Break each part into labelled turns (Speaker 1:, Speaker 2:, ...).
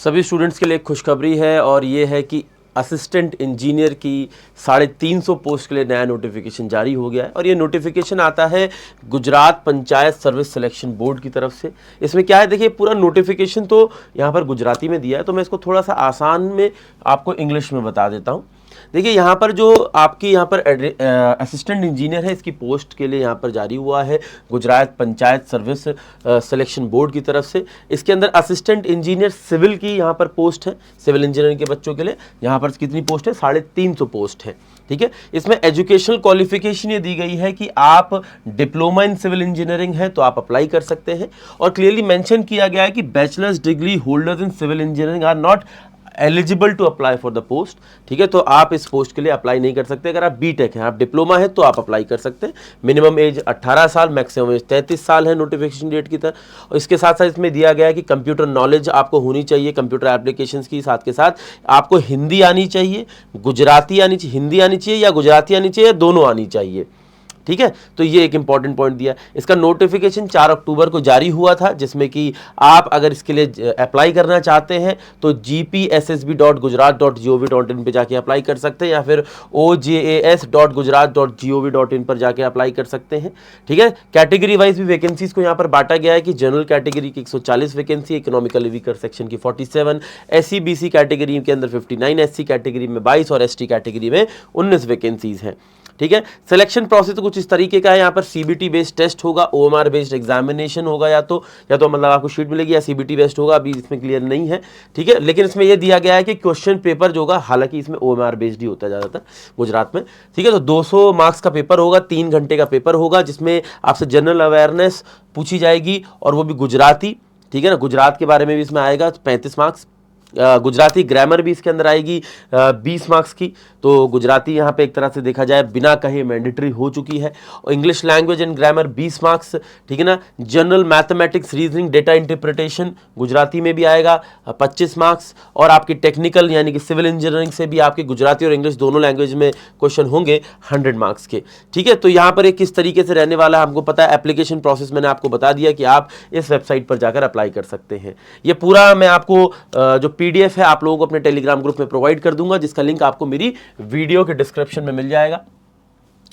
Speaker 1: सभी स्टूडेंट्स के लिए खुशखबरी है और ये है कि असिस्टेंट इंजीनियर की 350 पोस्ट के लिए नया नोटिफिकेशन जारी हो गया है और ये नोटिफिकेशन आता है Gujarat panchayat service selection board की तरफ से। इसमें क्या है, देखिए पूरा नोटिफिकेशन तो यहाँ पर गुजराती में दिया है, तो मैं इसको थोड़ा सा आसान में आपको इंग्लिश में बता देता हूँ। देखिए यहाँ पर जो आपकी यहाँ पर असिस्टेंट इंजीनियर है, इसकी पोस्ट के लिए यहाँ पर जारी हुआ है Gujarat panchayat service selection board की तरफ से। इसके अंदर असिस्टेंट इंजीनियर सिविल की यहाँ पर पोस्ट है, सिविल इंजीनियरिंग के बच्चों के लिए यहाँ पर कितनी पोस्ट है, 350 पोस्ट है। ठीक है, इसमें एजुकेशनल क्वालिफिकेशन ये दी गई है कि आप डिप्लोमा इन सिविल इंजीनियरिंग है तो आप अप्लाई कर सकते हैं और क्लियरली मेंशन किया गया है कि bachelors degree holders in civil engineering are not eligible to apply for the post. ठीक है, तो आप इस पोस्ट के लिए अप्लाई नहीं कर सकते। अगर आप बीटेक हैं, आप डिप्लोमा है तो आप अप्लाई कर सकते हैं। मिनिमम एज 18 साल, मैक्सिमम एज 33 साल है नोटिफिकेशन डेट की तरह। और इसके साथ साथ इसमें दिया गया है कि कंप्यूटर नॉलेज आपको होनी चाहिए कंप्यूटर एप्लीकेशंस की, साथ के साथ आपको हिंदी आनी चाहिए, गुजराती आनी चाहिए, हिंदी आनी चाहिए या गुजराती आनी चाहिए, दोनों आनी चाहिए। ठीक है, तो ये एक इंपॉर्टेंट पॉइंट दिया। इसका नोटिफिकेशन 4 अक्टूबर को जारी हुआ था, जिसमें कि आप अगर इसके लिए अप्लाई करना चाहते हैं तो gpssb.gujarat.gov.in पे जाके अप्लाई कर सकते हैं या फिर ojas.gujarat.gov.in पर जाके अप्लाई कर सकते हैं। ठीक है, कैटेगरी वाइज भी वैकेंसीज को यहाँ पर बांटा गया है कि जनरल कैटेगरी की 140 वैकेंसी, इकोनॉमिकली वीकर सेक्शन की 47, SC BC कैटेगरी के अंदर 59, SC कैटेगरी में 22 और ST कैटेगरी में 19 वैकेंसीज हैं। ठीक है, सिलेक्शन प्रोसेस तो कुछ इस तरीके का है। यहाँ पर CBT बेस्ड टेस्ट होगा, OMR बेस्ड एग्जामिनेशन होगा, या तो मतलब आपको शीट मिलेगी या CBT बेस्ड होगा, अभी इसमें क्लियर नहीं है। ठीक है, लेकिन इसमें यह दिया गया है कि क्वेश्चन पेपर जो होगा, हालांकि इसमें OMR बेस्ड ही होता है ज़्यादातर गुजरात में। ठीक है, तो 200 मार्क्स का पेपर होगा, 3 घंटे का पेपर होगा, जिसमें आपसे जनरल अवेयरनेस पूछी जाएगी और वो भी गुजराती। ठीक है ना, गुजरात के बारे में भी इसमें आएगा 35 मार्क्स। गुजराती ग्रामर भी इसके अंदर आएगी 20 मार्क्स की। तो गुजराती यहाँ पे एक तरह से देखा जाए बिना कहे मैंडेटरी हो चुकी है। और English language and grammar 20 marks. ठीक है ना, general mathematics reasoning data interpretation Gujarati में भी आएगा 25 मार्क्स। और आपकी टेक्निकल यानी कि सिविल इंजीनियरिंग से भी आपके गुजराती और इंग्लिश दोनों लैंग्वेज में क्वेश्चन होंगे 100 मार्क्स के। ठीक है, तो यहाँ पर एक किस तरीके से रहने वाला है हमको पता है। एप्लीकेशन प्रोसेस मैंने आपको बता दिया कि आप इस वेबसाइट पर जाकर अप्लाई कर सकते हैं। ये पूरा मैं आपको जो PDF है आप लोगों को अपने टेलीग्राम ग्रुप में प्रोवाइड कर दूंगा, जिसका लिंक आपको मेरी वीडियो के डिस्क्रिप्शन में मिल जाएगा।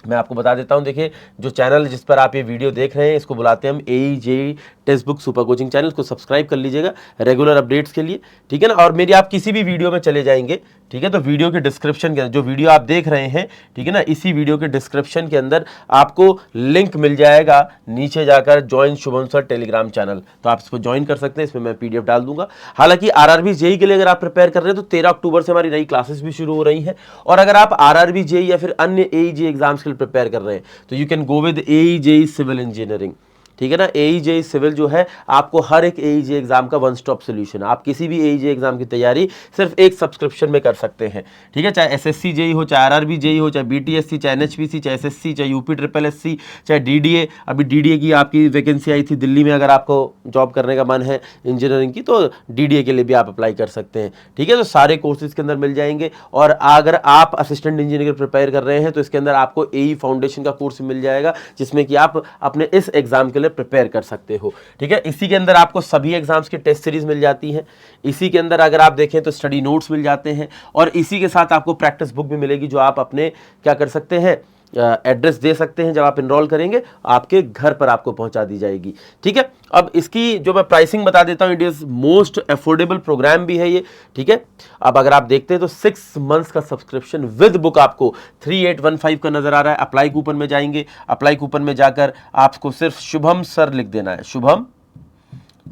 Speaker 1: मैं आपको बता देता हूं, देखिए जो चैनल जिस पर आप ये वीडियो देख रहे हैं इसको बुलाते हैं हम AEJE text book super coaching channel. इसको सब्सक्राइब कर लीजिएगा रेगुलर अपडेट्स के लिए। ठीक है ना, और मेरी आप किसी भी वीडियो में चले जाएंगे, ठीक है, तो वीडियो के डिस्क्रिप्शन के अंदर जो वीडियो आप देख रहे हैं, ठीक है ना, इसी वीडियो के डिस्क्रिप्शन के अंदर आपको लिंक मिल जाएगा, नीचे जाकर join Shubham sir Telegram channel, तो आप इसको ज्वाइन कर सकते हैं। इसमें मैं PDF डाल दूंगा। हालांकि RRB JEE के लिए अगर आप प्रिपेयर कर रहे हैं तो 13 अक्टूबर से हमारी नई क्लासेस भी शुरू हो रही हैं। और अगर आप RRB JEE या फिर अन्य AEJE एग्जाम्स के लिए प्रिपेयर कर रहे हैं तो you can go with AEJE civil engineering. ठीक है ना, AEJE सिविल जो है आपको हर एक AEJE एग्जाम का वन स्टॉप सोल्यूशन। आप किसी भी AEJE एग्जाम की तैयारी सिर्फ एक सब्सक्रिप्शन में कर सकते हैं। ठीक है, चाहे SSC JEE हो, चाहे RRB JEE हो, चाहे BTSC, चाहे NHPC, चाहे SSC, चाहे UPSSC, चाहे DDA। अभी DDA की आपकी वैकेंसी आई थी दिल्ली में, अगर आपको जॉब करने का मन है इंजीनियरिंग की तो DDA के लिए भी आप अप्लाई कर सकते हैं। ठीक है, तो सारे कोर्सेज के अंदर मिल जाएंगे। और अगर आप असिस्टेंट इंजीनियर प्रिपेयर कर रहे हैं तो इसके अंदर आपको AE फाउंडेशन का कोर्स मिल जाएगा, जिसमें कि आप अपने इस एग्जाम के लिए प्रिपेयर कर सकते हो। ठीक है, इसी के अंदर आपको सभी एग्जाम्स की टेस्ट सीरीज मिल जाती है। इसी के अंदर अगर आप देखें तो स्टडी नोट्स मिल जाते हैं और इसी के साथ आपको प्रैक्टिस बुक भी मिलेगी, जो आप अपने क्या कर सकते हैं, एड्रेस दे सकते हैं। जब आप इनरोल करेंगे आपके घर पर आपको पहुंचा दी जाएगी। ठीक है, अब इसकी जो मैं प्राइसिंग बता देता हूं, इंडियाज मोस्ट अफोर्डेबल प्रोग्राम भी है ये। ठीक है, अब अगर आप देखते हैं तो 6 मंथ्स का सब्सक्रिप्शन विद बुक आपको 3815 का नजर आ रहा है। अप्लाई कूपन में जाएंगे, अप्लाई कूपन में जाकर आपको सिर्फ शुभम सर लिख देना है, शुभम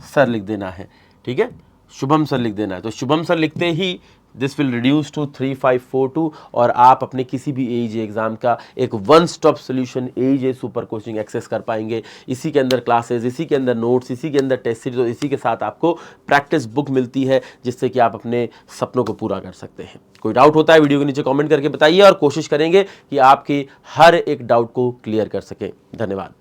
Speaker 1: सर लिख देना है। ठीक है, शुभम सर लिख देना है। तो शुभम सर लिखते ही दिस विल रिड्यूस टू 3542 और आप अपने किसी भी AEJE एग्जाम का एक one stop solution AEJE super coaching access कर पाएंगे। इसी के अंदर क्लासेस, इसी के अंदर नोट्स, इसी के अंदर टेस्ट सीरीज और इसी के साथ आपको प्रैक्टिस बुक मिलती है, जिससे कि आप अपने सपनों को पूरा कर सकते हैं। कोई डाउट होता है वीडियो के नीचे कमेंट करके बताइए और कोशिश करेंगे कि आपके हर एक डाउट को क्लियर कर सके। धन्यवाद।